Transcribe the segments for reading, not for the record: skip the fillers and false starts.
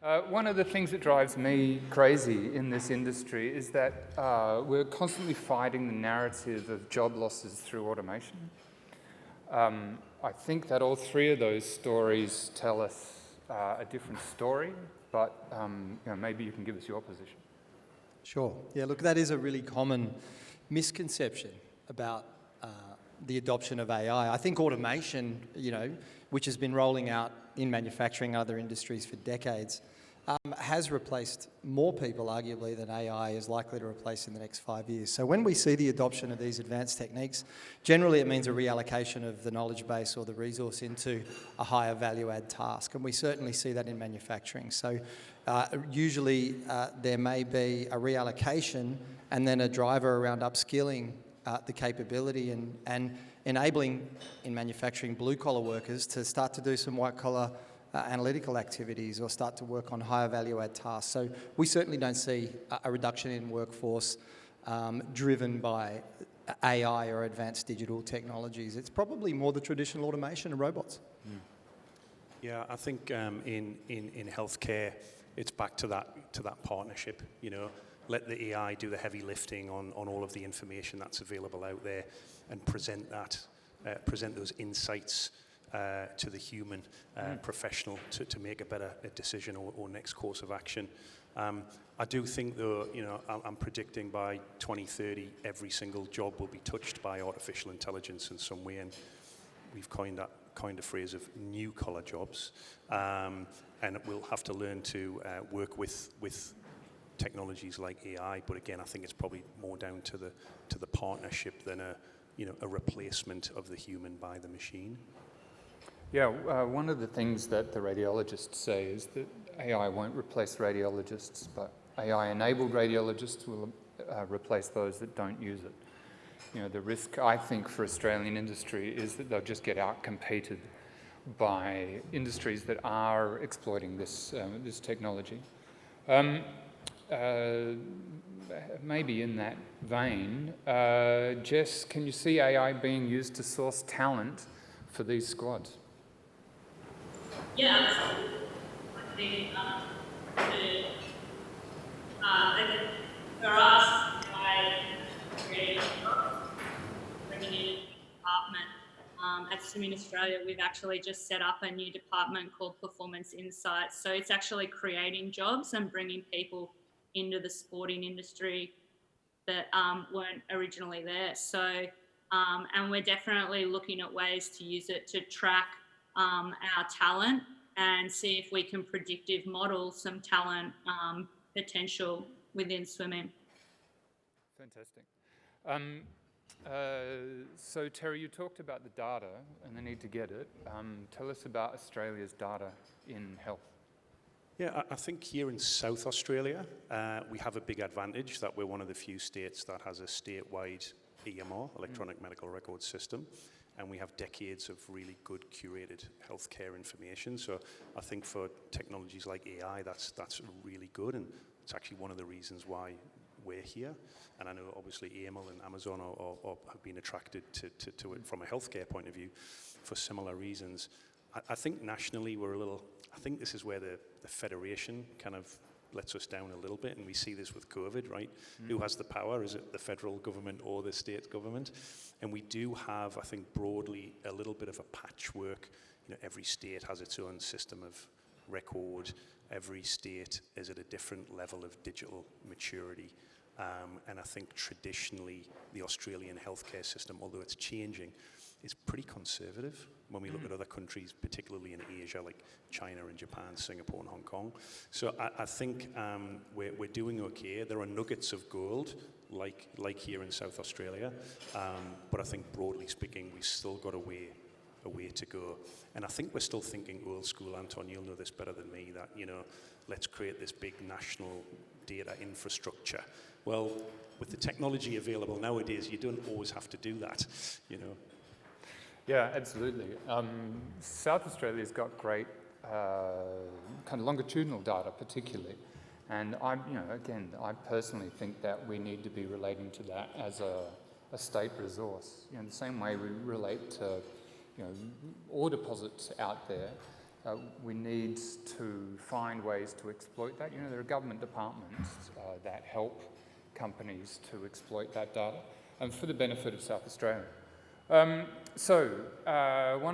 One of the things that drives me crazy in this industry is that we're constantly fighting the narrative of job losses through automation. I think that all three of those stories tell us a different story, but maybe you can give us your position. Sure. Yeah, look, that is a really common misconception about the adoption of AI. I think automation, which has been rolling out in manufacturing and other industries for decades, has replaced more people, arguably, than AI is likely to replace in the next 5 years. So when we see the adoption of these advanced techniques, generally it means a reallocation of the knowledge base or the resource into a higher value-add task, and we certainly see that in manufacturing. So usually there may be a reallocation and then a driver around upskilling the capability and enabling, in manufacturing, blue-collar workers to start to do some white-collar analytical activities or start to work on higher value-add tasks. So we certainly don't see a reduction in workforce driven by AI or advanced digital technologies. It's probably more the traditional automation and robots. Mm. Yeah, I think in healthcare, it's back to that partnership. Let the AI do the heavy lifting on all of the information that's available out there, and present those insights to the human professional to make a better decision or next course of action. I do think, though, I'm predicting by 2030 every single job will be touched by artificial intelligence in some way, and we've coined a phrase of new-collar jobs, and we'll have to learn to work with technologies like AI. But again, I think it's probably more down to the partnership than a replacement of the human by the machine. Yeah, one of the things that the radiologists say is that AI won't replace radiologists, but AI-enabled radiologists will replace those that don't use it. The risk, I think, for Australian industry is that they'll just get out-competed by industries that are exploiting this technology. Maybe in that vein, Jess, can you see AI being used to source talent for these squads? Yeah, absolutely. I think for us, bringing in a department at Swim in Australia, we've actually just set up a new department called Performance Insights. So it's actually creating jobs and bringing people into the sporting industry that weren't originally there. So, and we're definitely looking at ways to use it to track our talent and see if we can predictive model some talent potential within swimming. Fantastic. So Terry, you talked about the data and the need to get it. Tell us about Australia's data in health. Yeah, I think here in South Australia, we have a big advantage that we're one of the few states that has a statewide EMR, electronic medical record system, and we have decades of really good curated healthcare information. So I think for technologies like AI, that's really good, and it's actually one of the reasons why we're here. And I know obviously AML and Amazon have been attracted to it from a healthcare point of view for similar reasons. I think nationally I think this is where the federation kind of lets us down a little bit, and we see this with COVID, right? Who has the power? Is it the federal government or the state government? And we do have, I think, broadly a little bit of a patchwork. Every state has its own system of record. Every state is at a different level of digital maturity. And I think traditionally the Australian healthcare system, although it's changing, is pretty conservative when we look at other countries, particularly in Asia, like China and Japan, Singapore and Hong Kong. So I think we're doing okay. There are nuggets of gold, like here in South Australia, but I think broadly speaking, we've still got a way to go. And I think we're still thinking old school. Anton, you'll know this better than me, that, let's create this big national data infrastructure. Well, with the technology available nowadays, you don't always have to do that, Yeah, absolutely. South Australia's got great kind of longitudinal data, particularly, and I personally think that we need to be relating to that as a state resource. The same way we relate to, ore deposits out there. We need to find ways to exploit that. You know, there are government departments that help companies to exploit that data, and for the benefit of South Australia. One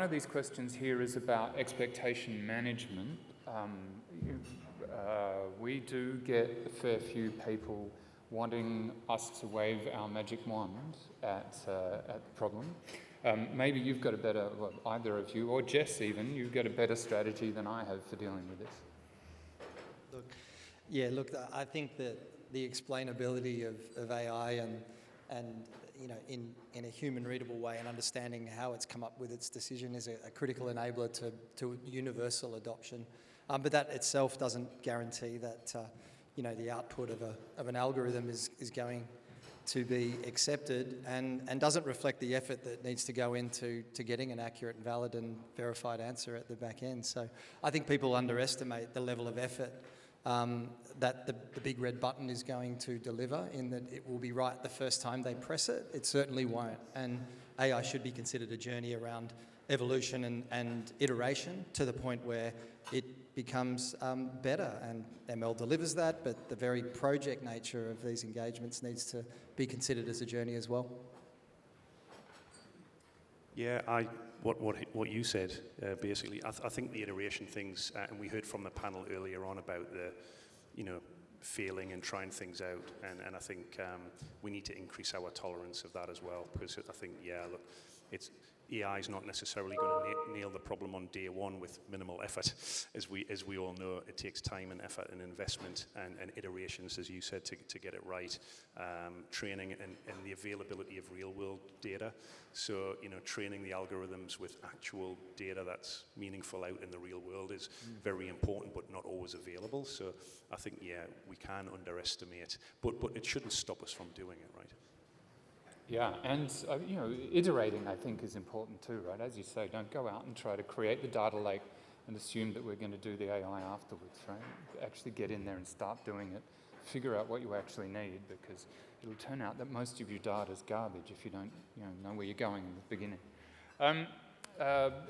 of these questions here is about expectation management. We do get a fair few people wanting us to wave our magic wand at the problem. Maybe you've got a better, well, either of you, or Jess even, you've got a better strategy than I have for dealing with this. Look, I think that the explainability of AI and you know, in a human readable way and understanding how it's come up with its decision is a critical enabler to universal adoption. But that itself doesn't guarantee that you know, the output of an algorithm is going to be accepted and doesn't reflect the effort that needs to go into getting an accurate and valid and verified answer at the back end. So I think people underestimate the level of effort that the big red button is going to deliver, in that it will be right the first time they press it. It certainly won't. And AI should be considered a journey around evolution and iteration to the point where it becomes better, and ML delivers that, but the very project nature of these engagements needs to be considered as a journey as well. Yeah, what you said, basically, I think the iteration things, and we heard from the panel earlier on about the, you know, failing and trying things out, and I think we need to increase our tolerance of that as well, because I think, yeah, look, AI is not necessarily going to nail the problem on day one with minimal effort. As we all know, it takes time and effort and investment and iterations, as you said, to get it right. Training and the availability of real world data. So, you know, training the algorithms with actual data that's meaningful out in the real world is very important, but not always available. So I think, yeah, we can underestimate, but it shouldn't stop us from doing it, right? Yeah, and you know, iterating, I think, is important too, right? As you say, don't go out and try to create the data lake and assume that we're going to do the AI afterwards, right? Actually get in there and start doing it. Figure out what you actually need, because it'll turn out that most of your data is garbage if you don't, you know where you're going in the beginning.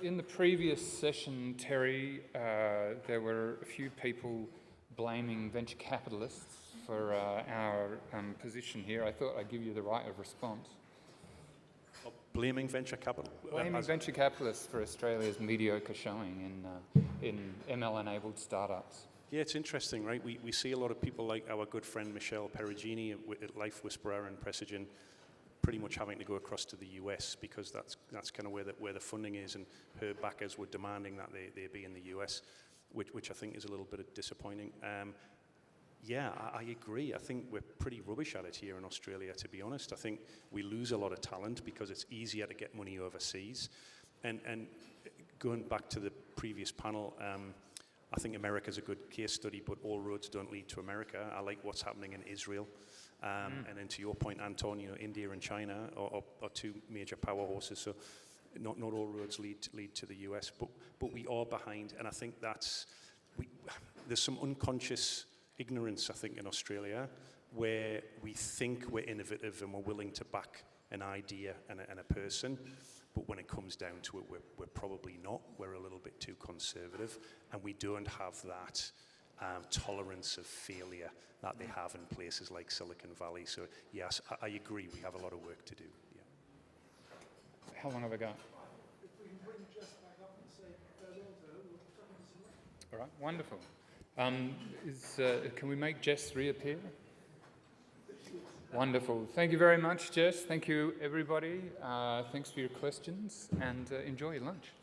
In the previous session, Terry, there were a few people blaming venture capitalists for our position here. I thought I'd give you the right of response. Blaming venture capital? Blaming venture capitalists for Australia's mediocre showing in ML-enabled startups. Yeah, it's interesting, right? We see a lot of people like our good friend Michelle Perugini at Life Whisperer and Precigen pretty much having to go across to the US because that's kind of where the funding is, and her backers were demanding that they be in the US, which I think is a little bit disappointing. Yeah, I agree. I think we're pretty rubbish at it here in Australia, to be honest. I think we lose a lot of talent because it's easier to get money overseas. And going back to the previous panel, I think America's a good case study, but all roads don't lead to America. I like what's happening in Israel. And then to your point, Anton, you know, India and China are two major power horses. So not all roads lead to the US, but we are behind. And I think there's some unconscious ignorance, I think, in Australia, where we think we're innovative and we're willing to back an idea and a person, but when it comes down to it, we're probably not. We're a little bit too conservative, and we don't have that tolerance of failure that they have in places like Silicon Valley. So yes, I agree, we have a lot of work to do. Yeah. How long have I got? If we can bring Jess back up and say farewell to her, we'll take her to some. All right, wonderful. Can we make Jess reappear? Wonderful. Thank you very much, Jess. Thank you, everybody. Thanks for your questions, and enjoy your lunch.